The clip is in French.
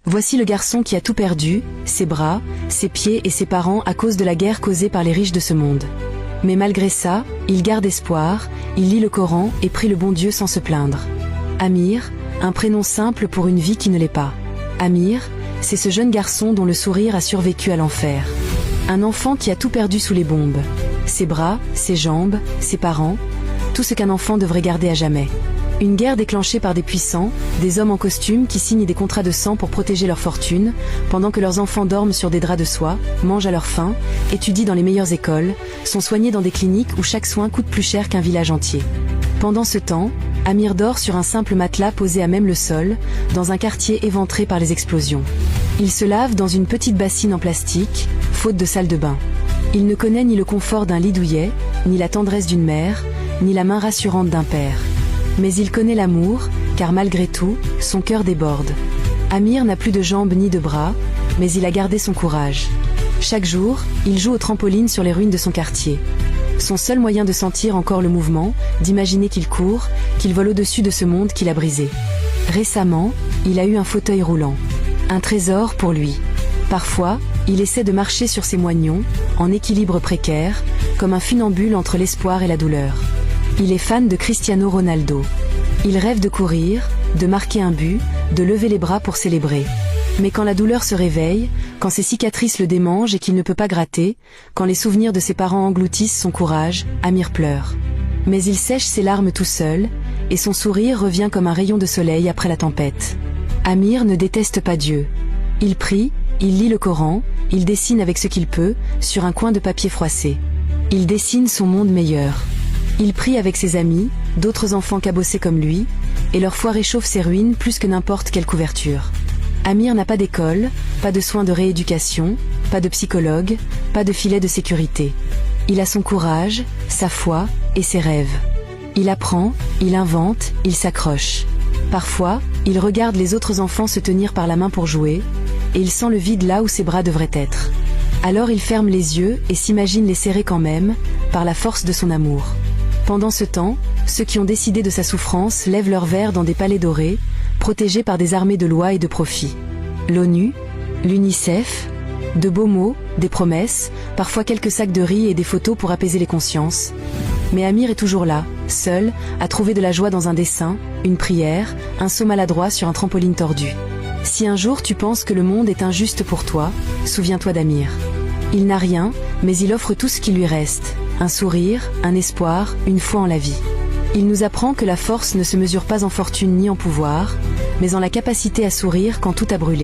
Voici le garçon qui a tout perdu, ses bras, ses pieds et ses parents à cause de la guerre causée par les riches de ce monde. Mais malgré ça, il garde espoir, il lit le Coran et prie le bon Dieu sans se plaindre. Amir, un prénom simple pour une vie qui ne l'est pas. Amir, c'est ce jeune garçon dont le sourire a survécu à l'enfer. Un enfant qui a tout perdu sous les bombes. Ses bras, ses jambes, ses parents, tout ce qu'un enfant devrait garder à jamais. Une guerre déclenchée par des puissants, des hommes en costume qui signent des contrats de sang pour protéger leur fortune, pendant que leurs enfants dorment sur des draps de soie, mangent à leur faim, étudient dans les meilleures écoles, sont soignés dans des cliniques où chaque soin coûte plus cher qu'un village entier. Pendant ce temps, Amir dort sur un simple matelas posé à même le sol, dans un quartier éventré par les explosions. Il se lave dans une petite bassine en plastique, faute de salle de bain. Il ne connaît ni le confort d'un lit douillet, ni la tendresse d'une mère, ni la main rassurante d'un père. Mais il connaît l'amour, car malgré tout, son cœur déborde. Amir n'a plus de jambes ni de bras, mais il a gardé son courage. Chaque jour, il joue au trampoline sur les ruines de son quartier. Son seul moyen de sentir encore le mouvement, d'imaginer qu'il court, qu'il vole au-dessus de ce monde qu'il a brisé. Récemment, il a eu un fauteuil roulant. Un trésor pour lui. Parfois, il essaie de marcher sur ses moignons, en équilibre précaire, comme un funambule entre l'espoir et la douleur. Il est fan de Cristiano Ronaldo. Il rêve de courir, de marquer un but, de lever les bras pour célébrer. Mais quand la douleur se réveille, quand ses cicatrices le démangent et qu'il ne peut pas gratter, quand les souvenirs de ses parents engloutissent son courage, Amir pleure. Mais il sèche ses larmes tout seul, et son sourire revient comme un rayon de soleil après la tempête. Amir ne déteste pas Dieu. Il prie, il lit le Coran, il dessine avec ce qu'il peut, sur un coin de papier froissé. Il dessine son monde meilleur. Il prie avec ses amis, d'autres enfants cabossés comme lui, et leur foi réchauffe ses ruines plus que n'importe quelle couverture. Amir n'a pas d'école, pas de soins de rééducation, pas de psychologue, pas de filet de sécurité. Il a son courage, sa foi et ses rêves. Il apprend, il invente, il s'accroche. Parfois, il regarde les autres enfants se tenir par la main pour jouer, et il sent le vide là où ses bras devraient être. Alors il ferme les yeux et s'imagine les serrer quand même, par la force de son amour. Pendant ce temps, ceux qui ont décidé de sa souffrance lèvent leurs verres dans des palais dorés, protégés par des armées de lois et de profit. L'ONU, l'UNICEF, de beaux mots, des promesses, parfois quelques sacs de riz et des photos pour apaiser les consciences. Mais Amir est toujours là, seul, à trouver de la joie dans un dessin, une prière, un saut maladroit sur un trampoline tordu. Si un jour tu penses que le monde est injuste pour toi, souviens-toi d'Amir. Il n'a rien, mais il offre tout ce qui lui reste. Un sourire, un espoir, une foi en la vie. Il nous apprend que la force ne se mesure pas en fortune ni en pouvoir, mais en la capacité à sourire quand tout a brûlé.